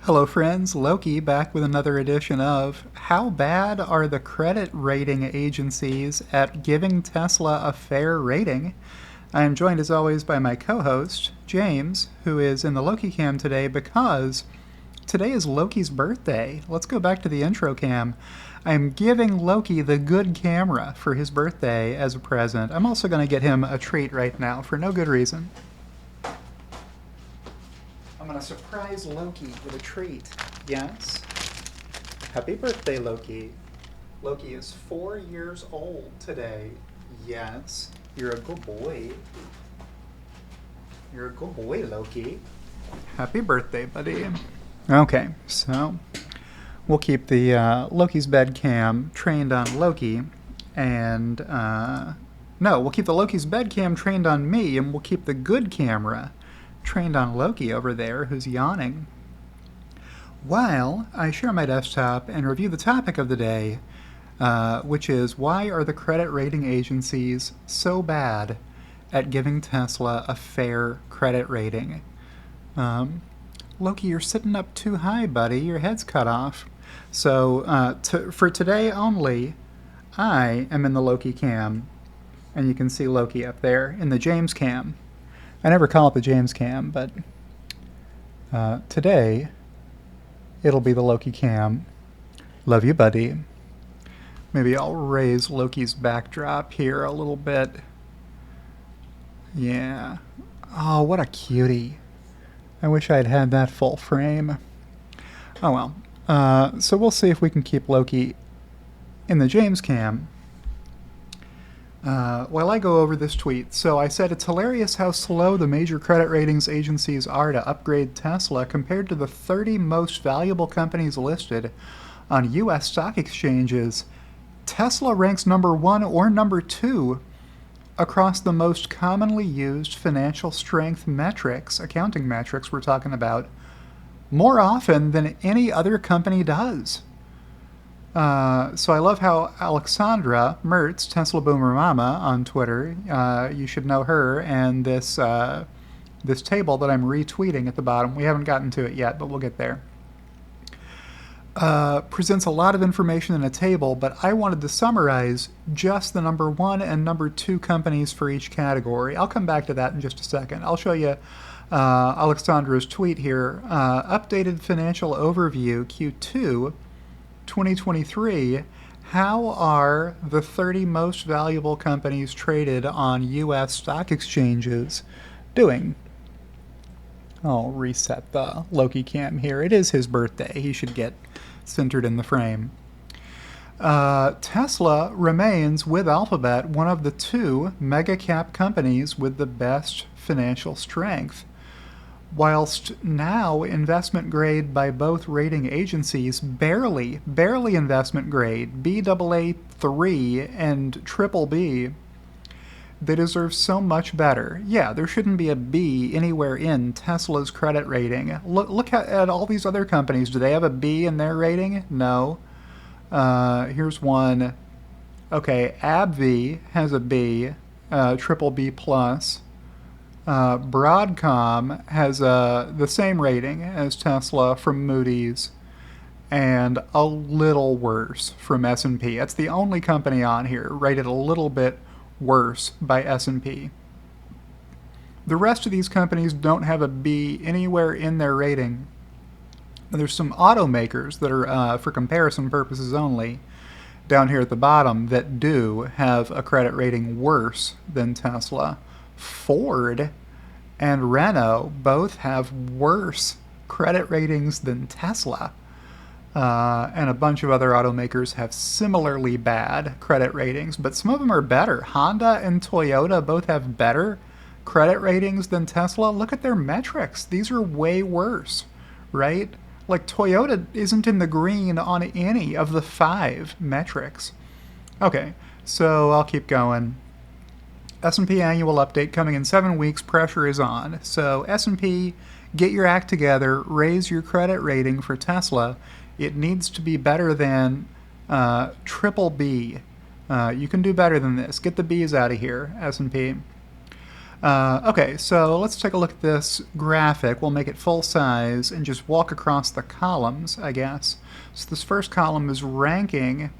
Hello friends, Loki back with another edition of How Bad Are the Credit Rating Agencies at Giving Tesla a Fair Rating? I am joined as always by my co-host, James, who is in the Loki cam today because today is Loki's birthday. Let's go back to the intro cam. I am giving Loki the good camera for his birthday as a present. I'm also going to get him a treat right now for no good reason. I'm going to surprise Loki with a treat. Yes? Happy birthday, Loki. Loki is 4 years old today. Yes. You're a good boy. You're a good boy, Loki. Happy birthday, buddy. Okay, so we'll keep the Loki's bed cam trained on Loki, and no, we'll keep the Loki's bed cam trained on me, and we'll keep the good camera trained on Loki over there, who's yawning, while I share my desktop and review the topic of the day, which is why are the credit rating agencies so bad at giving Tesla a fair credit rating? Loki, you're sitting up too high, buddy. Your head's cut off. So for today only, I am in the Loki cam, and you can see Loki up there in the James cam. I never call it the James cam, but today it'll be the Loki cam. Love you, buddy. Maybe I'll raise Loki's backdrop here a little bit. Yeah. Oh, what a cutie. I wish I'd had that full frame. Oh well. So we'll see if we can keep Loki in the James cam while I go over this tweet. So I said it's hilarious how slow the major credit ratings agencies are to upgrade Tesla compared to the 30 most valuable companies listed on U.S. stock exchanges. Tesla ranks number 1 or number 2 across the most commonly used financial strength metrics, accounting metrics we're talking about, more often than any other company does. So I love how Alexandra Mertz, Tesla Boomer Mama on Twitter, you should know her, and this table that I'm retweeting at the bottom, we haven't gotten to it yet, but we'll get there, presents a lot of information in a table, but I wanted to summarize just the number 1 and number 2 companies for each category. I'll come back to that in just a second. I'll show you Alexandra's tweet here. Updated financial overview Q2 2023, how are the 30 most valuable companies traded on U.S. stock exchanges doing? I'll reset the Loki cam here. It is his birthday. He should get centered in the frame. Tesla remains, with Alphabet, one of the 2 mega cap companies with the best financial strength. Whilst now investment grade by both rating agencies, barely investment grade, Baa3 and BBB, they deserve so much better. Yeah, there shouldn't be a B anywhere in Tesla's credit rating. Look at all these other companies. Do they have a B in their rating? No. Here's one. Okay, AbbVie has a B, BBB plus. Broadcom has the same rating as Tesla from Moody's, and a little worse from S&P. That's the only company on here rated a little bit worse by S&P. The rest of these companies don't have a B anywhere in their rating. There's some automakers that are, for comparison purposes only, down here at the bottom that do have a credit rating worse than Tesla. Ford and Renault both have worse credit ratings than Tesla. And a bunch of other automakers have similarly bad credit ratings, but some of them are better. Honda and Toyota both have better credit ratings than Tesla. Look at their metrics. These are way worse, right? Like Toyota isn't in the green on any of the 5 metrics. Okay, so I'll keep going. S&P annual update coming in 7 weeks. Pressure is on. So S&P, get your act together. Raise your credit rating for Tesla. It needs to be better than BBB. You can do better than this. Get the B's out of here, S&P. Okay, so let's take a look at this graphic. We'll make it full size and just walk across the columns, I guess. So this first column is ranking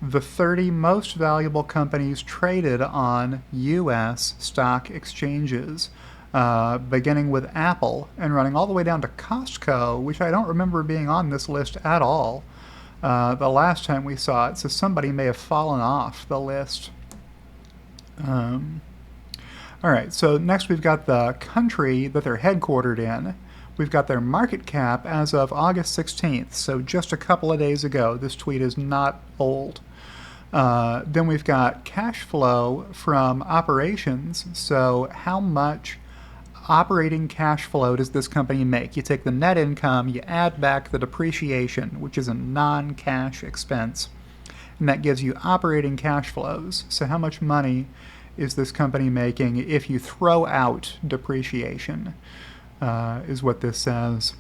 the 30 most valuable companies traded on U.S. stock exchanges, beginning with Apple and running all the way down to Costco, which I don't remember being on this list at all the last time we saw it, so somebody may have fallen off the list. All right, so next we've got the country that they're headquartered in. We've got their market cap as of August 16th, so just a couple of days ago. This tweet is not old. Then we've got cash flow from operations, so how much operating cash flow does this company make? You take the net income, you add back the depreciation, which is a non-cash expense, and that gives you operating cash flows. So how much money is this company making if you throw out depreciation, is what this says.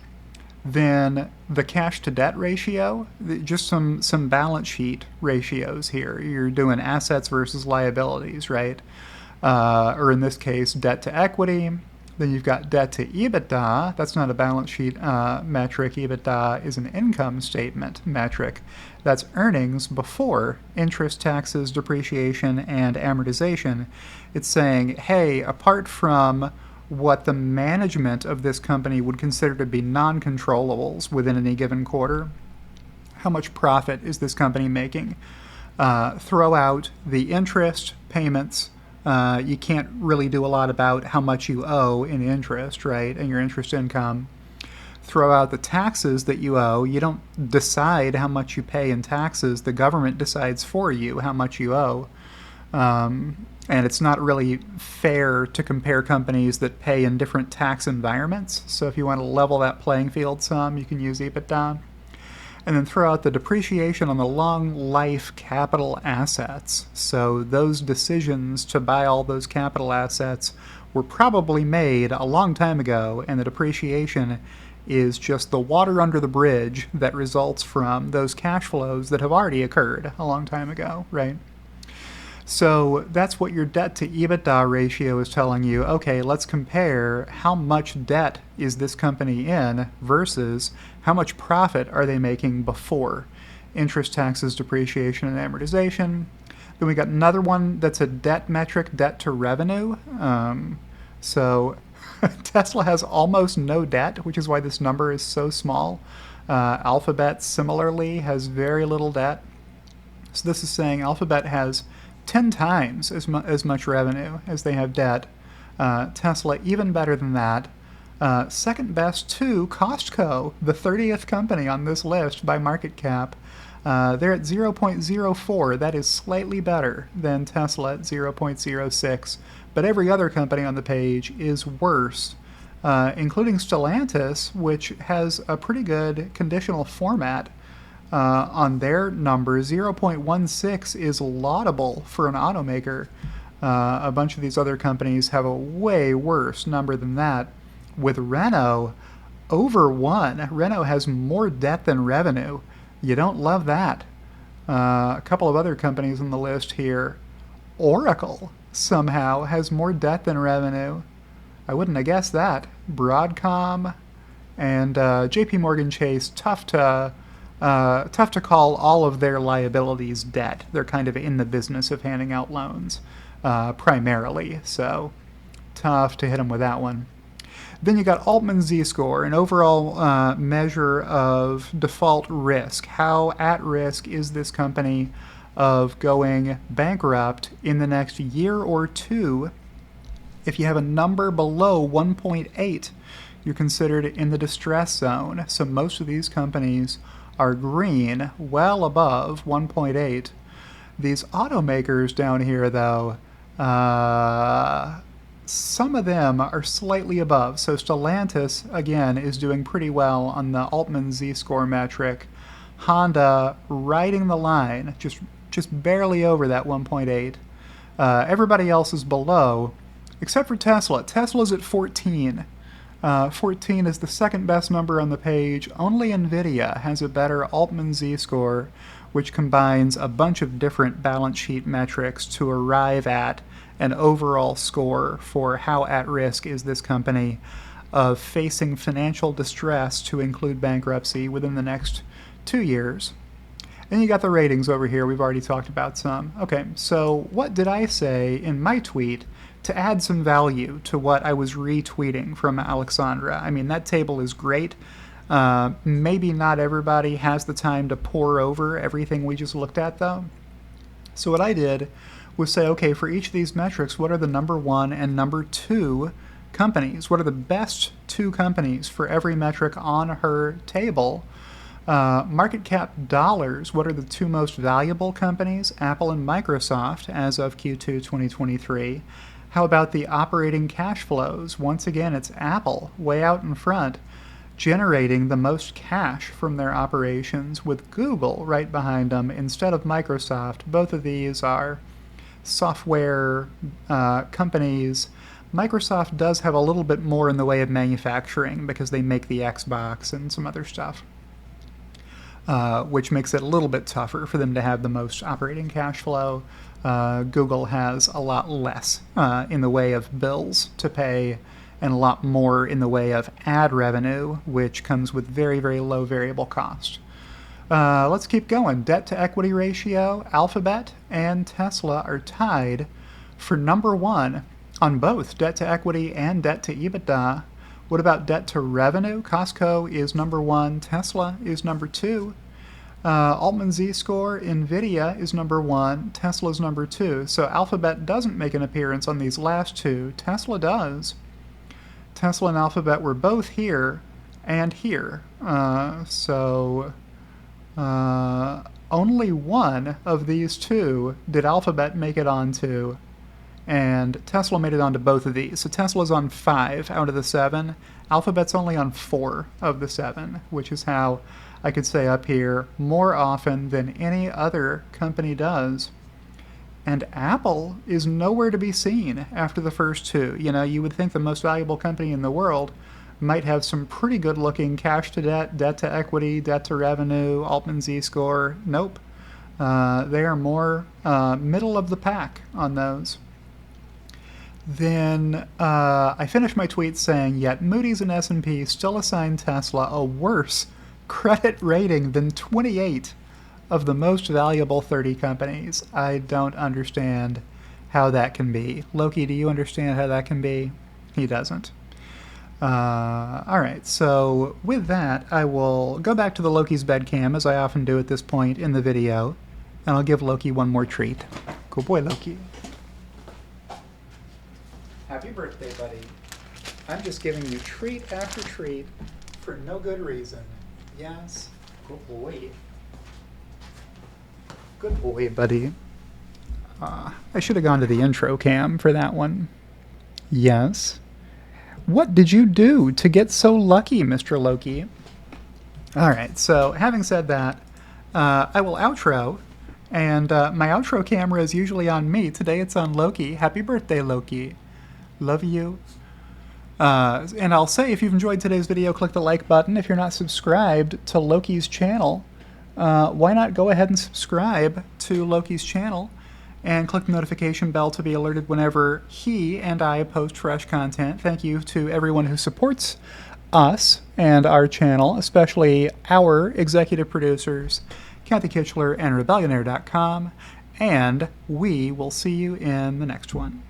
Then the cash to debt ratio, just some balance sheet ratios here. You're doing assets versus liabilities, right? Or in this case, debt to equity. Then you've got debt to EBITDA. That's not a balance sheet metric. EBITDA is an income statement metric. That's earnings before interest, taxes, depreciation, and amortization. It's saying, hey, apart from what the management of this company would consider to be non-controllables within any given quarter, how much profit is this company making? Throw out the interest payments. You can't really do a lot about how much you owe in interest, right, and your interest income. Throw out the taxes that you owe. You don't decide how much you pay in taxes. The government decides for you how much you owe. And it's not really fair to compare companies that pay in different tax environments. So if you want to level that playing field some, you can use EBITDA. And then throw out the depreciation on the long life capital assets. So those decisions to buy all those capital assets were probably made a long time ago, and the depreciation is just the water under the bridge that results from those cash flows that have already occurred a long time ago, right? So that's what your debt to EBITDA ratio is telling you. Okay, let's compare how much debt is this company in versus how much profit are they making before interest, taxes, depreciation, and amortization. Then we got another one that's a debt metric, debt to revenue. So Tesla has almost no debt, which is why this number is so small. Alphabet similarly has very little debt. So this is saying Alphabet has 10 times as much revenue as they have debt. Tesla even better than that. Second best to Costco, the 30th company on this list by market cap. They're at 0.04. That is slightly better than Tesla at 0.06. But every other company on the page is worse, including Stellantis, which has a pretty good conditional format on their number. 0.16 is laudable for an automaker. A bunch of these other companies have a way worse number than that. With Renault, over 1. Renault has more debt than revenue. You don't love that. A couple of other companies on the list here. Oracle somehow has more debt than revenue. I wouldn't have guessed that. Broadcom and JP Morgan Chase, tough to call all of their liabilities debt. They're kind of in the business of handing out loans, primarily, so tough to hit them with that one. Then you got Altman Z-score, an overall measure of default risk. How at risk is this company of going bankrupt in the next year or two? If you have a number below 1.8, you're considered in the distress zone. So most of these companies are green, well above 1.8. These automakers down here, though, some of them are slightly above. So Stellantis, again, is doing pretty well on the Altman Z-score metric. Honda riding the line, just barely over that 1.8. Everybody else is below, except for Tesla. Tesla's at 14. 14 is the second best number on the page. Only NVIDIA has a better Altman Z-score, which combines a bunch of different balance sheet metrics to arrive at an overall score for how at risk is this company of facing financial distress to include bankruptcy within the next 2 years. And you got the ratings over here. We've already talked about some. Okay, so what did I say in my tweet to add some value to what I was retweeting from Alexandra? I mean, that table is great. Maybe not everybody has the time to pore over everything we just looked at, though. So what I did was say, okay, for each of these metrics, what are the number 1 and number 2 companies? What are the best 2 companies for every metric on her table? Market cap dollars, what are the 2 most valuable companies? Apple and Microsoft as of Q2 2023. How about the operating cash flows? Once again, it's Apple way out in front, generating the most cash from their operations, with Google right behind them instead of Microsoft. Both of these are software companies. Microsoft does have a little bit more in the way of manufacturing because they make the Xbox and some other stuff. Which makes it a little bit tougher for them to have the most operating cash flow. Google has a lot less in the way of bills to pay and a lot more in the way of ad revenue, which comes with very, very low variable cost. Let's keep going. Debt to equity ratio, Alphabet and Tesla are tied for number 1 on both debt to equity and debt to EBITDA. What about debt to revenue? Costco is number 1, Tesla is number 2. Altman Z-score, Nvidia is number 1, Tesla's number 2. So Alphabet doesn't make an appearance on these last 2. Tesla does. Tesla and Alphabet were both here and here. Only one of these 2 did Alphabet make it onto, and Tesla made it onto both of these. So Tesla's on 5 out of the 7. Alphabet's only on 4 of the 7, which is how I could say up here more often than any other company does. And Apple is nowhere to be seen after the first 2. You know, you would think the most valuable company in the world might have some pretty good looking cash to debt, debt to equity, debt to revenue, Altman Z-score. Nope. They are more middle of the pack on those. Then I finished my tweet saying, yet Moody's and S&P still assign Tesla a worse credit rating than 28 of the most valuable 30 companies. I don't understand how that can be. Loki, do you understand how that can be? He doesn't. All right, so with that, I will go back to the Loki's bed cam, as I often do at this point in the video, and I'll give Loki one more treat. Good boy, Loki. Happy birthday, buddy. I'm just giving you treat after treat for no good reason. Yes, good boy. Good boy, buddy. I should have gone to the intro cam for that one. Yes. What did you do to get so lucky, Mr. Loki? All right, so having said that, I will outro, and my outro camera is usually on me. Today it's on Loki. Happy birthday, Loki. Love you. And I'll say, if you've enjoyed today's video, click the like button. If you're not subscribed to Loki's channel, why not go ahead and subscribe to Loki's channel and click the notification bell to be alerted whenever he and I post fresh content. Thank you to everyone who supports us and our channel, especially our executive producers, Kathy Kitchler and Rebellionaire.com, and we will see you in the next one.